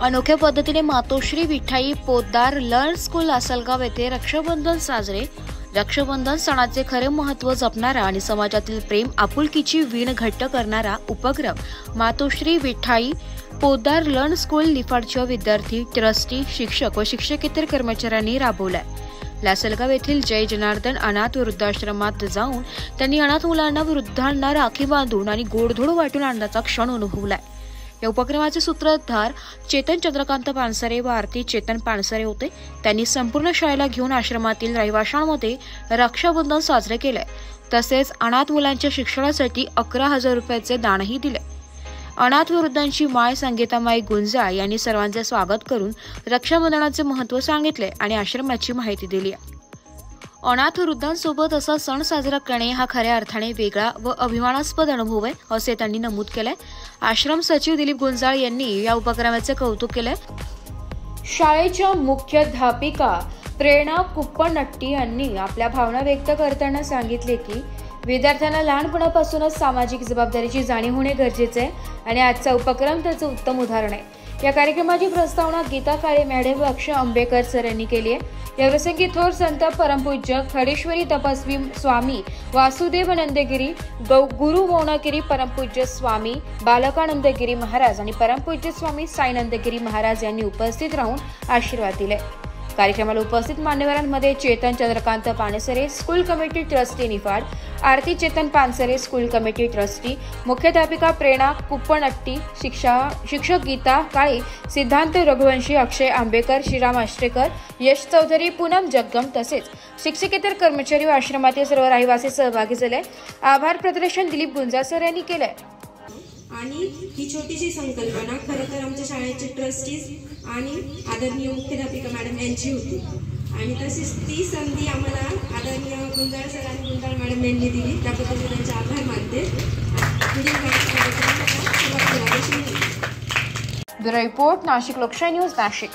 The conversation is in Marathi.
अनोख्या पद्धतीने मातोश्री विठाई पोद्दार लर्न स्कूल लासलगाव येथे रक्षाबंधन साजरे। रक्षाबंधन सणाचे खरे महत्त्व जपणारा आणि समाजातील प्रेम आपुलकीची वीण घट्ट करणारा उपक्रम मातोश्री विठाई पोद्दार लर्न स्कूल निफाडच्या विद्यार्थी, ट्रस्टी, शिक्षक व शिक्षकेतर कर्मचाऱ्यांनी राबवलाय। लासलगाव येथील जय जनार्दन अनाथ वृद्धाश्रमात जाऊन त्यांनी अनाथ मुलांना वृद्धांना राखी बांधून आणि गोडधोड वाटून आनंदाचा क्षण अनुभवलाय। या उपक्रमाचे सूत्रधार चेतन चंद्रकांत पानसरे व आरती चेतन पानसरे होते। त्यांनी संपूर्ण शाळेला घेऊन आश्रमातील रहिवाशांमध्ये रक्षाबंधन साजरे केले। तसेच अनाथ मुलांच्या शिक्षणासाठी 11,000 रुपयाचे दानही दिले। अनाथ वृद्धांची माय संगीतामाई गुंजाळ यांनी सर्वांचे स्वागत करून रक्षाबंधनाचे महत्त्व सांगितले आणि आश्रमाची माहिती दिली। अनाथ वृद्धांसोबत असा सण साजरा करणे हा खऱ्या अर्थाने वेगळा व अभिमानास्पद अनुभव आहे, असे त्यांनी नमूद केले। आश्रम सचिव दिलीप गुंजाळ यांनी या उपक्रमाचे कौतुक केले। शाळेच्या मुख्याध्यापिका प्रेरणा कुप्पनट्टी यांनी आपल्या भावना व्यक्त करताना सांगितले की विद्यार्थ्यांना लहानपणापासूनच सामाजिक जबाबदारीची जाणीव होणे गरजेचे आहे आणि आजचा उपक्रम त्याचे उत्तम उदाहरण आहे। या कार्यक्रमाची प्रस्तावना गीता काळे मॅडम व अक्षय आंबेकर सर यांनी केली आहे। या प्रसंगी थोर संत परमपूज्य खडेश्वरी तपस्वी स्वामी वासुदेव नंदगिरी, गुरु मौनागिरी परमपूज्य स्वामी बालकानंदगिरी महाराज आणि परमपूज्य स्वामी साईनंदगिरी महाराज यांनी उपस्थित राहून आशीर्वाद दिले। कार्यक्रमाला उपस्थित मान्यवरांमध्ये Chetan Chandrakant Pansare school committee trustee Niphad, Aarti Chetan Pansare school committee trustee, मुख्याध्यापिका प्रेरणा कुप्पनट्टी, शिक्षक गीता काळे, सिद्धांत रघुवंशी, अक्षय आंबेकर, श्रीराम आष्टेकर, यश चौधरी, पूनम जगम तसेच शिक्षकेतर कर्मचारी व आश्रमातील सर्व रहिवासी सहभागी झाले। आभार प्रदर्शन दिलीप गुंजाळ सर यांनी केले। आणि ही छोटीशी संकल्पना खरं तर आमच्या शाळेचे ट्रस्टीज आणि आदरणीय मुख्याध्यापिका मॅडम यांची होती आणि तसेच ती संधी आम्हाला आदरणीय गुंजाळ सर आणि गुंजाळ मॅडम यांनी दिली, त्याबद्दल त्यांचे आभार मानते। ब्युरो रिपोर्ट, नाशिक लोकशाही न्यूज, नाशिक।